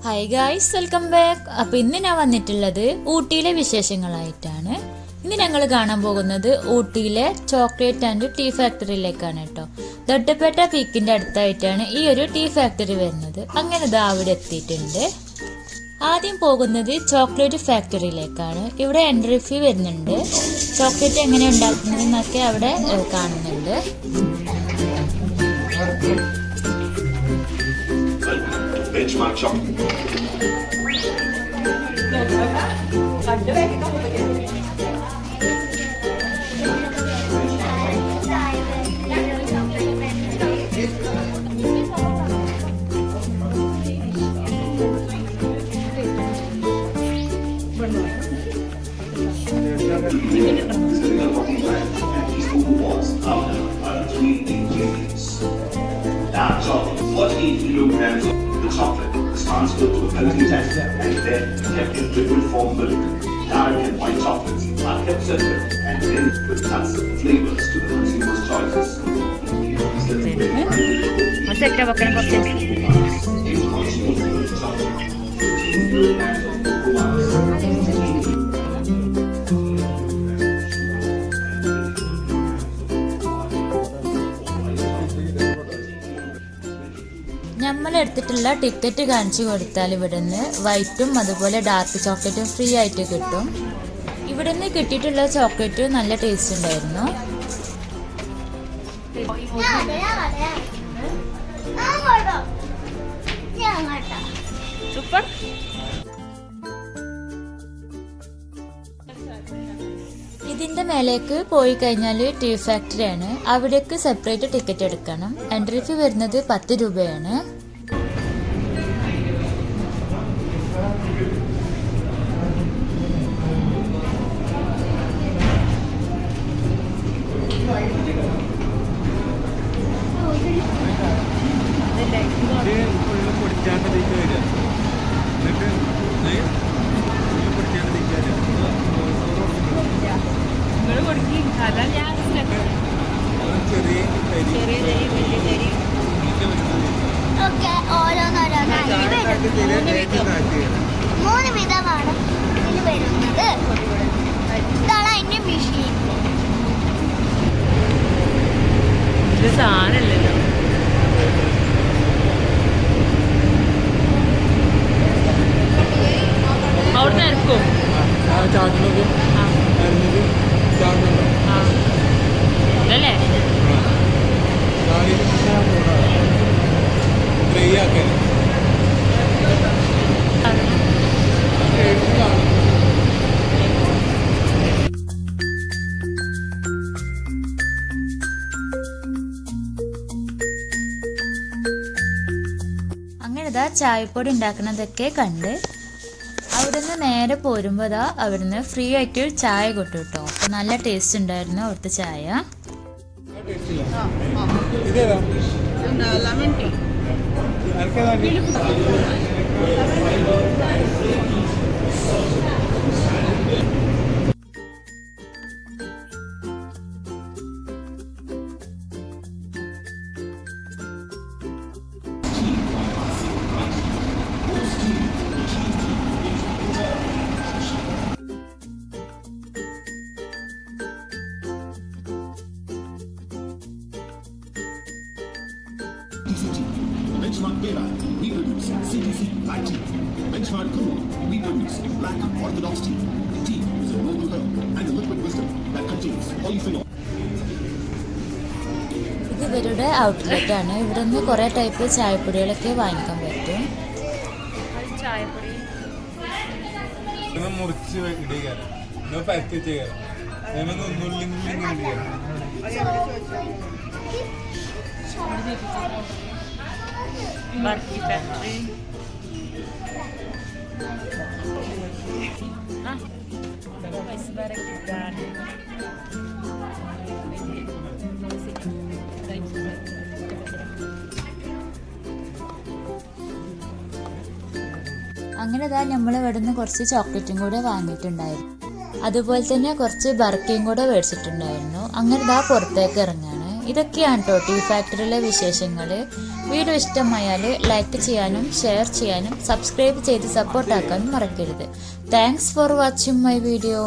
Hi guys, welcome back. അപ്പോൾ ഇന്ന് ഞാൻ വന്നിട്ടുള്ളത് ഊട്ടിയിലെ വിശേഷങ്ങളായിട്ടാണ്. ഇന്ന് ഞങ്ങൾ കാണാൻ പോകുന്നത് ഊട്ടിയിലെ ചോക്ലേറ്റ് ആൻഡ് ടീ ഫാക്ടറിയിലേക്കാണ് കേട്ടോ. ദൊഡ്ഡപേട്ട പീക്കിന്റെ അടുത്തായിട്ടാണ് ഈ ഒരു ടീ ഫാക്ടറി വരുന്നത്. അങ്ങനെ ഇതാ അവിടെ എത്തിയിട്ടുണ്ട്. ആദ്യം പോകുന്നത് ചോക്ലേറ്റ് ഫാക്ടറിയിലേക്കാണ്. ഇവിടെ എൻട്രി ഫീ വരുന്നുണ്ട്. ചോക്ലേറ്റ് എങ്ങനെ ഉണ്ടാക്കുന്നതെന്നൊക്കെ അവിടെ കാണുന്നുണ്ട്. Benchmark chocolate. Dark chocolate, 48 kilograms of the chocolate is transferred to a melting tank and then kept in liquid form milk. Dark and white chocolates are kept separate and then with nuts and flavors to the consumer's choices. നമ്മൾ എടുത്തിട്ടുള്ള ticket കാണിച്ചു കൊടുത്താൽ ഇവിടുന്ന് വൈറ്റും അതുപോലെ dark ചോക്ലേറ്റും free ആയിട്ട് കിട്ടും. ഇവിടുന്ന് കിട്ടിയിട്ടുള്ള ചോക്ലേറ്റ് നല്ല ടേസ്റ്റ് ഉണ്ടായിരുന്നു. സൂപ്പർ. ഇതിന്റെ മേലേക്ക് പോയി കഴിഞ്ഞാൽ ടീ ഫാക്ടറിയാണ്. അവിടേക്ക് സെപ്പറേറ്റ് ടിക്കറ്റ് എടുക്കണം. എൻട്രി ഫീ വരുന്നത് 10 രൂപയാണ്. മൂന്ന് വിധമാണ് ഇതിൽ വരുന്നത്. ഇതാണ് അതിന്റെ മെഷീൻ. ഇത് സാധനമല്ലല്ലോ. അവിടുന്ന് ഇറക്കും അല്ലേ? അങ്ങനെതാ ചായപ്പൊടി ഉണ്ടാക്കുന്നതൊക്കെ കണ്ട് അവിടുന്ന് നേരെ പോരുമ്പോൾ ദാ അവിടുന്ന് ഫ്രീ ആയിട്ട് ചായ കിട്ടും കേട്ടോ. അപ്പോൾ നല്ല ടേസ്റ്റ് ഉണ്ടായിരുന്നു അവിടുത്തെ ചായ. Benchmark Beva, we produce CTC black tea. Benchmark Cool, we produce black orthodox tea. Tea is a noble herb and a liquid wisdom that contains polyphenol. ഇത് ഇവരുടെ ഔട്ട്ലെറ്റ് ആണ്. ഇവിടെ നിന്ന് കുറേ ടൈപ്പ് ചായപ്പൊടികളൊക്കെ വാങ്ങിക്കാൻ പറ്റും. ചായപ്പൊടി മുറിച്ച് ഇടുക പരത്തി ചെയ്യുക. ബർഫി ഫാക്ടറി. അങ്ങനെ ഇതാ നമ്മൾ ഇവിടുന്ന് കുറച്ച് ചോക്ലേറ്റും കൂടെ വാങ്ങിയിട്ടുണ്ടായിരുന്നു. അതുപോലെ തന്നെ കുറച്ച് ബർക്കിയും കൂടെ മേടിച്ചിട്ടുണ്ടായിരുന്നു. അങ്ങനെ ഇതാ പുറത്തേക്ക് ഇറങ്ങാണ്. ഇതൊക്കെയാണ് കേട്ടോ ടീ ഫാക്ടറിയിലെ വിശേഷങ്ങൾ. വീഡിയോ ഇഷ്ടമായാൽ ലൈക്ക് ചെയ്യാനും ഷെയർ ചെയ്യാനും സബ്സ്ക്രൈബ് ചെയ്ത് സപ്പോർട്ടാക്കാനും മറക്കരുത്. Thanks for watching my video.